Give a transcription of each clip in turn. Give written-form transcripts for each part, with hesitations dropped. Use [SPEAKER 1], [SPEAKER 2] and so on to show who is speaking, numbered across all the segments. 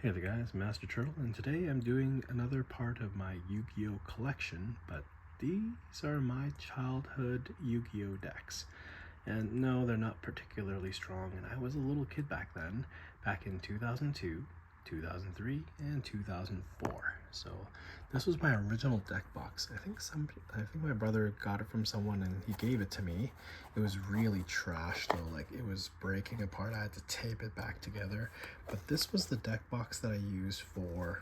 [SPEAKER 1] Hey there guys, Master Turtle, and today I'm doing another part of my Yu-Gi-Oh collection, but these are my childhood Yu-Gi-Oh decks. And no, they're not particularly strong, and I was a little kid back then, back in 2002, 2003, and 2004. So this was my original deck box. I think my brother got it from someone and he gave it to me. It was really trash though, like it was breaking apart. I had to tape it back together. But this was the deck box that I used for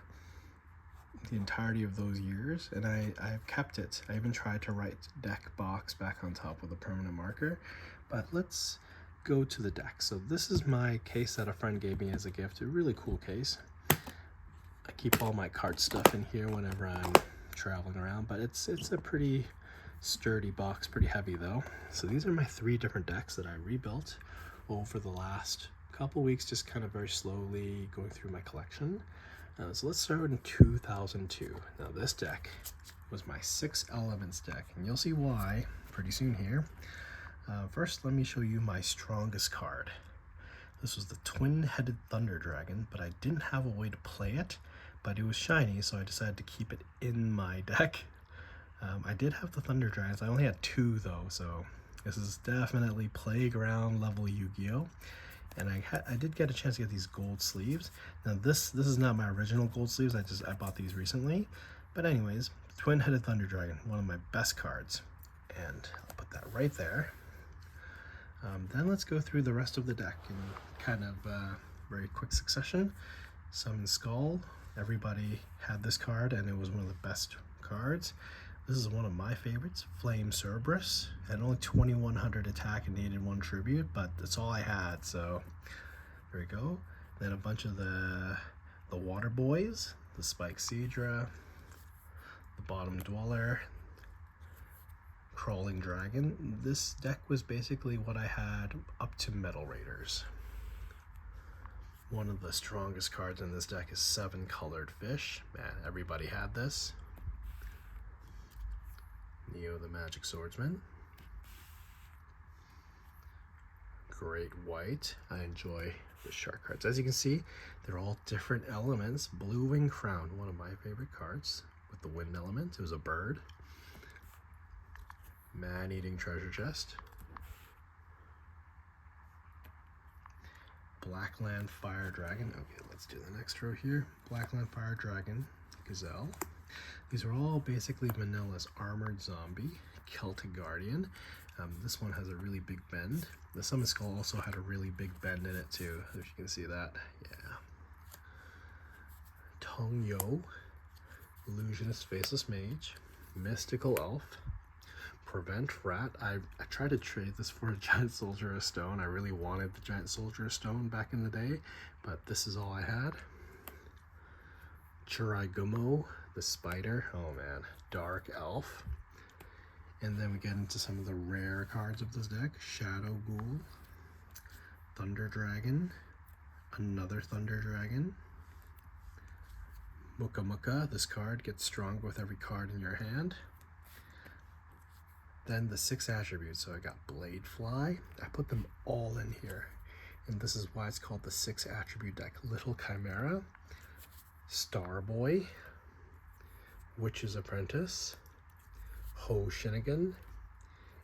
[SPEAKER 1] the entirety of those years, and I've kept it. I even tried to write deck box back on top with a permanent marker. But let's go to the deck. So this is my case that a friend gave me as a gift. A really cool case. I keep all my card stuff in here whenever I'm traveling around, but it's a pretty sturdy box, pretty heavy though. So these are my 3 different decks that I rebuilt over the last couple weeks, just kind of very slowly going through my collection. So let's start in 2002. Now this deck was my 6 elements deck, and you'll see why pretty soon here. First, let me show you my strongest card. This was the twin-headed Thunder Dragon, but I didn't have a way to play it, but it was shiny, so I decided to keep it in my deck. I did have the Thunder Dragons. I only had 2 though, so this is definitely playground level Yu-Gi-Oh! And I did get a chance to get these gold sleeves. Now this is not my original gold sleeves. I bought these recently. But anyways, twin-headed Thunder Dragon, one of my best cards, and I'll put that right there. Then let's go through the rest of the deck in kind of very quick succession. Summon Skull. Everybody had this card, and it was one of the best cards. This is one of my favorites, Flame Cerberus. Had only 2100 attack and needed 1 tribute, but that's all I had, so there we go. Then a bunch of the Water Boys, the Spike Seadra, the Bottom Dweller, Crawling Dragon. This deck was basically what I had up to Metal Raiders. One of the strongest cards in this deck is 7 Colored Fish. Man, everybody had this. Neo the Magic Swordsman. Great White. I enjoy the shark cards. As you can see, they're all different elements. Blue Wing Crown, one of my favorite cards with the wind element. It was a bird. Man-Eating Treasure Chest. Blackland Fire Dragon. Okay, let's do the next row here. Blackland Fire Dragon, Gazelle. These are all basically Manila's Armored Zombie, Celtic Guardian. This one has a really big bend. The Summon Skull also had a really big bend in it too, if you can see that. Yeah. Tong Yo, Illusionist Faceless Mage, Mystical Elf, Prevent Rat. I tried to trade this for a Giant Soldier of Stone. I really wanted the Giant Soldier of Stone back in the day, but this is all I had. Chiraigumo, the Spider. Oh man, Dark Elf. And then we get into some of the rare cards of this deck. Shadow Ghoul, Thunder Dragon, another Thunder Dragon, Muka Muka. This card gets stronger with every card in your hand. Then the 6 attributes. So I got Blade Fly. I put them all in here, and this is why it's called the 6 attribute deck. Little Chimera, Starboy, Witch's Apprentice, Ho Shinnigan,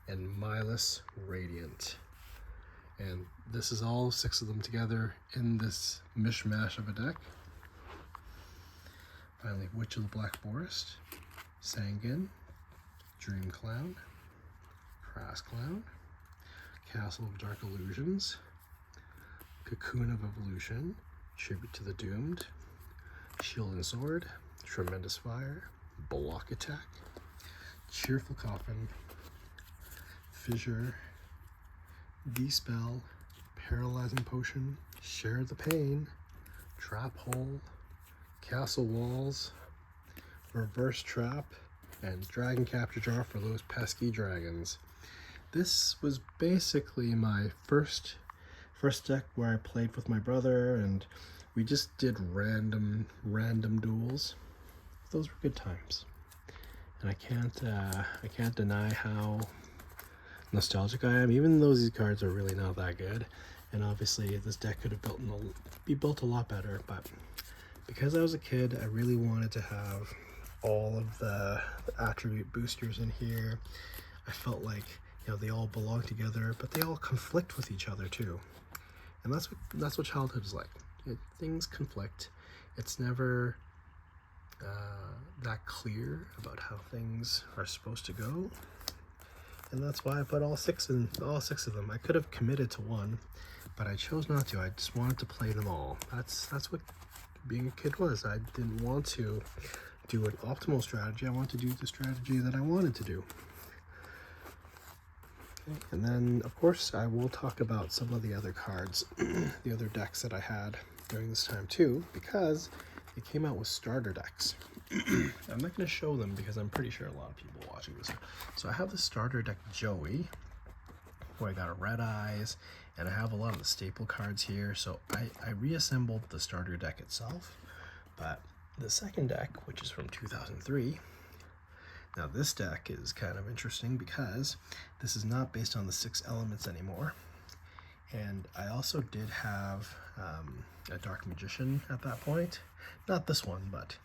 [SPEAKER 1] and Milas Radiant. And this is all 6 of them together in this mishmash of a deck. Finally, Witch of the Black Forest, Sangin, Dream Clown, Crass Clown, Castle of Dark Illusions, Cocoon of Evolution, Tribute to the Doomed, Shield and Sword, Tremendous Fire, Block Attack, Cheerful Coffin, Fissure, Dispel, Paralyzing Potion, Share the Pain, Trap Hole, Castle Walls, Reverse Trap, and Dragon Capture Jar for those pesky dragons. This was basically my first deck where I played with my brother, and we just did random duels. Those were good times, and I can't deny how nostalgic I am, even though these cards are really not that good. And obviously this deck could have be built a lot better, but because I was a kid, I really wanted to have all of the attribute boosters in here. I felt like, you know, they all belong together, but they all conflict with each other too. And that's what childhood is like. Things conflict. It's never that clear about how things are supposed to go. And that's why I put all six of them. I could have committed to one, but I chose not to. I just wanted to play them all. That's what being a kid was. I didn't want to do an optimal strategy. I wanted to do the strategy that I wanted to do. Okay. And then, of course, I will talk about some of the other cards, the other decks that I had during this time too, because they came out with starter decks. I'm not going to show them because I'm pretty sure a lot of people watching this. So I have the starter deck Joey, where I got a Red Eyes, and I have a lot of the staple cards here. So I reassembled the starter deck itself, but the second deck, which is from 2003, now this deck is kind of interesting because this is not based on the 6 elements anymore. And I also did have a Dark Magician at that point. Not this one, but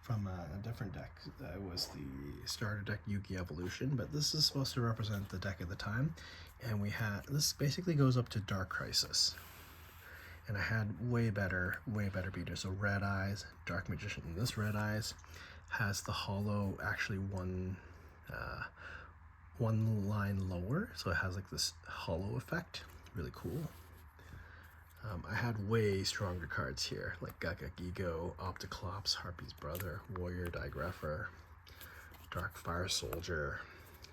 [SPEAKER 1] from a different deck. It was the starter deck Yugioh Evolution, but this is supposed to represent the deck at the time. And we had, this basically goes up to Dark Crisis. And I had way better beaters. So Red Eyes, Dark Magician. And this Red Eyes has the hollow actually one line lower. So it has like this hollow effect. Really cool. I had way stronger cards here, like Yugioh, Opticlops, Harpy's Brother, Warrior Digrapher, Dark Fire Soldier,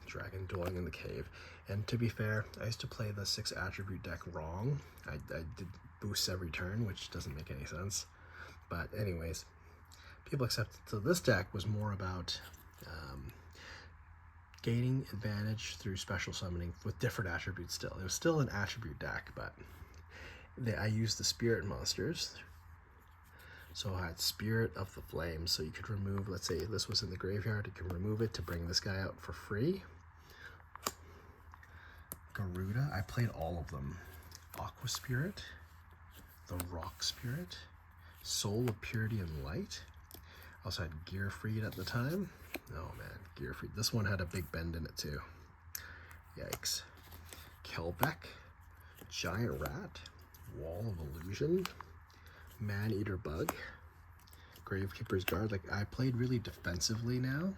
[SPEAKER 1] Dragon Dwelling in the Cave. And to be fair, I used to play the 6 attribute deck wrong. I did boosts every turn, which doesn't make any sense. But anyways, people accept it. So this deck was more about gaining advantage through special summoning with different attributes still. It was still an attribute deck, but I used the spirit monsters. So I had Spirit of the Flame, so you could remove, let's say this was in the graveyard, you can remove it to bring this guy out for free. Garuda, I played all of them. Aqua Spirit, the Rock Spirit, Soul of Purity and Light. Also had Gearfried at the time. Oh man, Gearfried. This one had a big bend in it too. Yikes. Kelbeck, Giant Rat, Wall of Illusion, Man-Eater Bug, Gravekeeper's Guard. Like, I played really defensively now.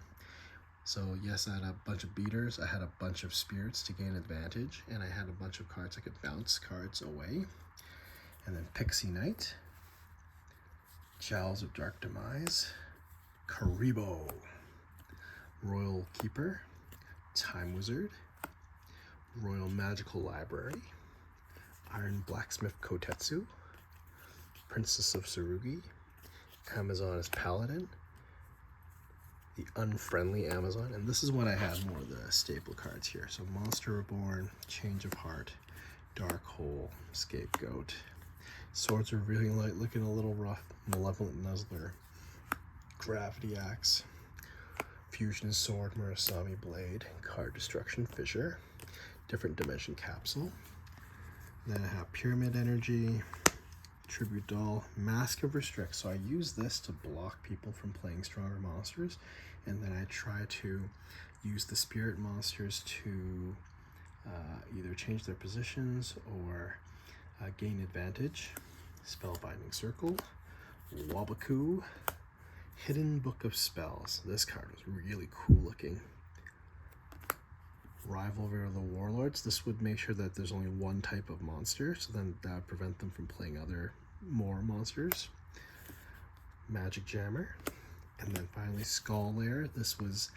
[SPEAKER 1] So yes, I had a bunch of beaters, I had a bunch of spirits to gain advantage, and I had a bunch of cards I could bounce cards away. And then Pixie Knight, Jowls of Dark Demise, Karibo, Royal Keeper, Time Wizard, Royal Magical Library, Iron Blacksmith Kotetsu, Princess of Tsurugi, Amazon as Paladin, the Unfriendly Amazon, and this is what I had more of the staple cards here. So Monster Reborn, Change of Heart, Dark Hole, Scapegoat. Swords are really light, looking a little rough. Malevolent Nuzzler, Gravity Axe, Fusion Sword, Murasami Blade, Card Destruction Fissure, Different Dimension Capsule. Then I have Pyramid Energy, Tribute Doll, Mask of Restrict. So I use this to block people from playing stronger monsters, and then I try to use the spirit monsters to either change their positions or gain advantage. Spellbinding Circle, Wabaku, Hidden Book of Spells. This card was really cool looking. Rivalry of the Warlords. This would make sure that there's only one type of monster, so then that would prevent them from playing more monsters. Magic Jammer. And then finally Skull Lair. This was,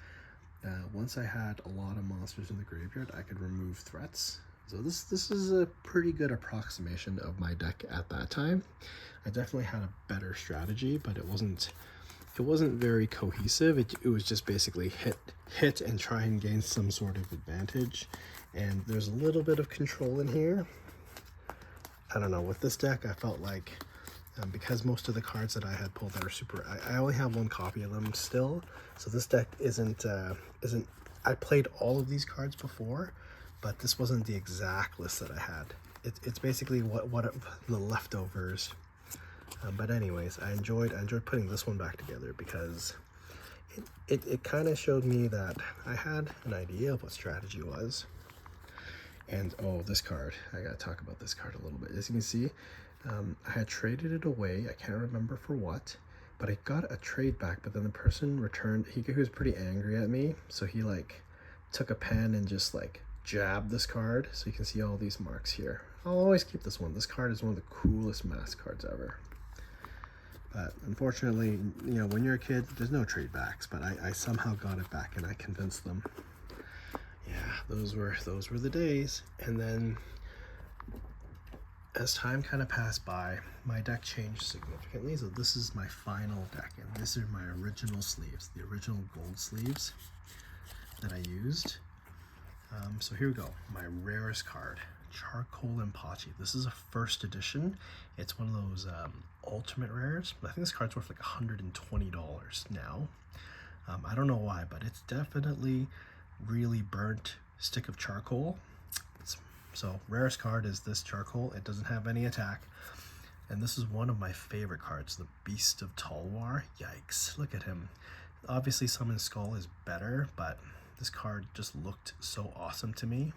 [SPEAKER 1] once I had a lot of monsters in the graveyard, I could remove threats. So this is a pretty good approximation of my deck at that time. I definitely had a better strategy, but it wasn't very cohesive. It was just basically hit and try and gain some sort of advantage. And there's a little bit of control in here. I don't know, with this deck I felt like because most of the cards that I had pulled that are super, I only have one copy of them still, so this deck isn't I played all of these cards before, but this wasn't the exact list that I had. It's basically what the leftovers But anyways, I enjoyed putting this one back together because it kind of showed me that I had an idea of what strategy was. And oh, this card, I gotta talk about this card a little bit. As you can see, I had traded it away. I can't remember for what, but I got a trade back, but then the person returned, he was pretty angry at me. So he like took a pen and just like jabbed this card. So you can see all these marks here. I'll always keep this one. This card is one of the coolest mask cards ever. But unfortunately, you know, when you're a kid, there's no trade backs, but I somehow got it back and I convinced them. Yeah, those were the days. And then as time kind of passed by, my deck changed significantly. So this is my final deck, and these are my original sleeves, the original gold sleeves that I used. So here we go, my rarest card, Charcoal Impachi. This is a first edition. It's one of those ultimate rares. I think this card's worth like $120 now. I don't know why, but it's definitely really burnt stick of charcoal. So rarest card is this charcoal. It doesn't have any attack. And this is one of my favorite cards, the Beast of Talwar. Yikes, look at him. Obviously Summon Skull is better, but this card just looked so awesome to me.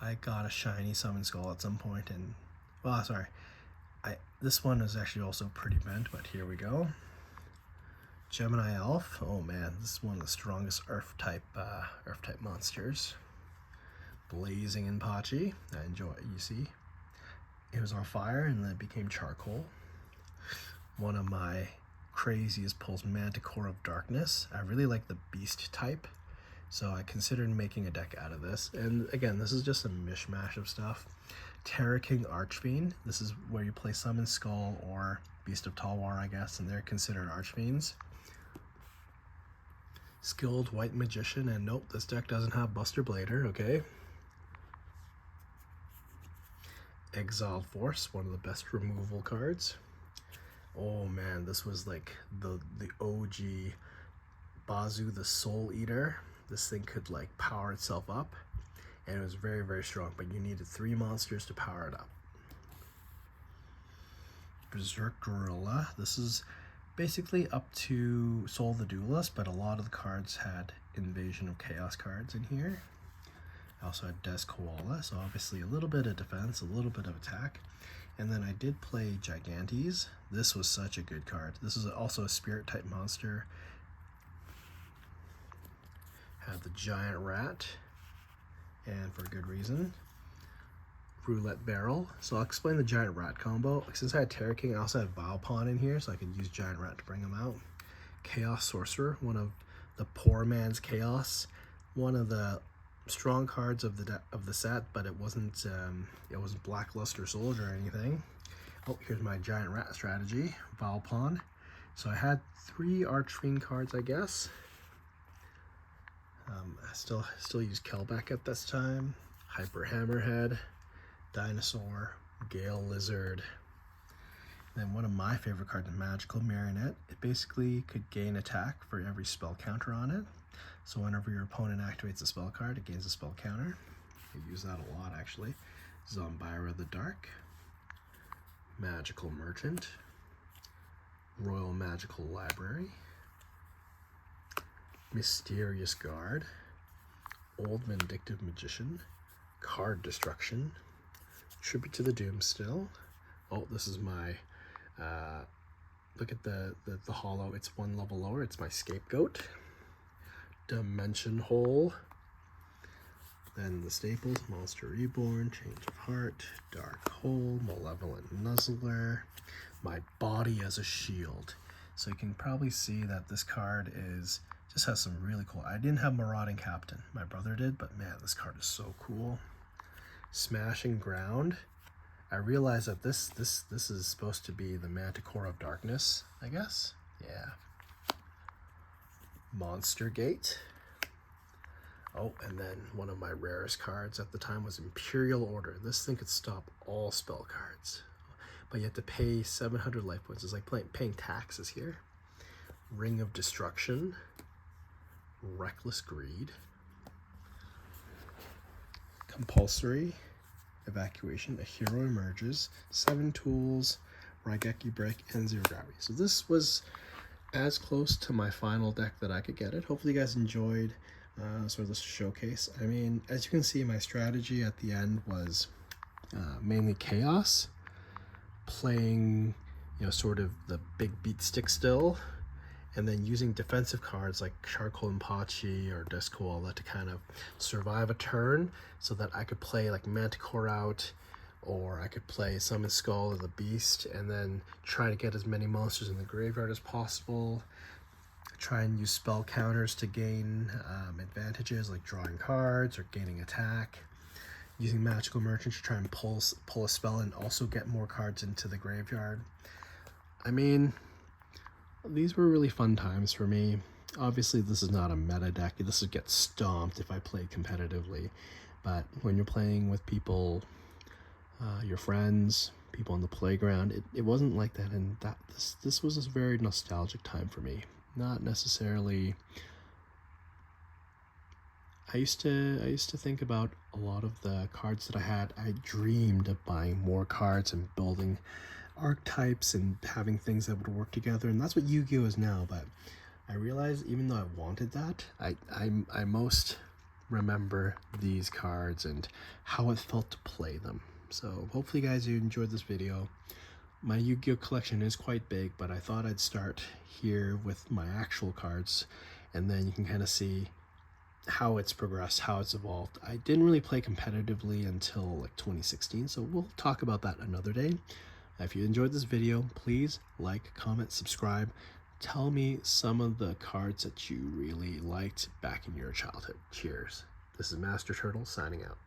[SPEAKER 1] I got a shiny Summon Skull at some point, and well, sorry, this one is actually also pretty bent, but here we go. Gemini Elf. Oh man, this is one of the strongest Earth type monsters. Blazing Impachi. I enjoy it. You see, it was on fire and then it became charcoal. One of my craziest pulls, Manticore of Darkness. I really like the beast type, so I considered making a deck out of this. And again, this is just a mishmash of stuff. Terra King Archfiend. This is where you play Summon Skull or Beast of Talwar, I guess, and they're considered Archfiends. Skilled White Magician, and nope, this deck doesn't have Buster Blader, okay. Exiled Force, one of the best removal cards. Oh man, this was like the OG Bazu the Soul Eater. This thing could like power itself up, and it was very, very strong, but you needed 3 monsters to power it up. Berserk Gorilla. This is basically up to Soul the Duelist, but a lot of the cards had Invasion of Chaos cards in here. I also had Des Koala, so obviously a little bit of defense, a little bit of attack. And then I did play Gigantes. This was such a good card. This is also a spirit type monster. Had the Giant Rat, and for good reason. Roulette Barrel. So I'll explain the Giant Rat combo. Since I had Terra King, I also had Vilepon in here, so I could use Giant Rat to bring them out. Chaos Sorcerer, one of the poor man's Chaos. One of the strong cards of the set, but it wasn't Blackluster Soldier or anything. Oh, here's my Giant Rat strategy, Vilepon. So I had 3 Archfiend cards, I guess. I still use Kelbeck at this time. Hyper Hammerhead, Dinosaur, Gale Lizard. Then one of my favorite cards, Magical Marionette. It basically could gain attack for every spell counter on it. So whenever your opponent activates a spell card, it gains a spell counter. I use that a lot actually. Zombira the Dark, Magical Merchant, Royal Magical Library, Mysterious Guard, Old Vindictive Magician, Card Destruction, Tribute to the Doomstill. Oh, this is my, look at the hollow, it's 1 level lower, it's my Scapegoat. Dimension Hole. Then the staples, Monster Reborn, Change of Heart, Dark Hole, Malevolent Nuzzler, my Body as a Shield. So you can probably see that this card just has some really cool. I didn't have Marauding Captain, my brother did, but man, this card is so cool. Smashing Ground. I realized that this is supposed to be the Manticore of Darkness, I guess. Yeah. Monster Gate. Oh, and then one of my rarest cards at the time was Imperial Order. This thing could stop all spell cards, but you have to pay 700 life points. It's like paying taxes here. Ring of Destruction, Reckless Greed, Compulsory, evacuation, a hero emerges, 7 tools, Raigeki break, and 0 gravity. So this was as close to my final deck that I could get it. Hopefully you guys enjoyed sort of this showcase. I mean, as you can see, my strategy at the end was mainly chaos, playing, you know, sort of the big beat stick still, and then using defensive cards like Charcoal Impachi or Discola to kind of survive a turn so that I could play like Manticore out, or I could play Summon Skull or the Beast, and then try to get as many monsters in the graveyard as possible. Try and use spell counters to gain advantages like drawing cards or gaining attack. Using Magical Merchant to try and pull a spell and also get more cards into the graveyard. I mean, these were really fun times for me. Obviously, this is not a meta deck. This would get stomped if I played competitively. But when you're playing with people, your friends, people on the playground, it wasn't like that. And this was a very nostalgic time for me. Not necessarily. I used to think about a lot of the cards that I had. I dreamed of buying more cards and building archetypes and having things that would work together, and that's what Yu-Gi-Oh is now. But I realized even though I wanted that, I most remember these cards and how it felt to play them. So hopefully guys, you enjoyed this video. My Yu-Gi-Oh collection is quite big, but I thought I'd start here with my actual cards, and then you can kind of see how it's progressed, how it's evolved. I didn't really play competitively until like 2016, so we'll talk about that another day. If you enjoyed this video, please like, comment, subscribe. Tell me some of the cards that you really liked back in your childhood. Cheers. This is Master Turtle signing out.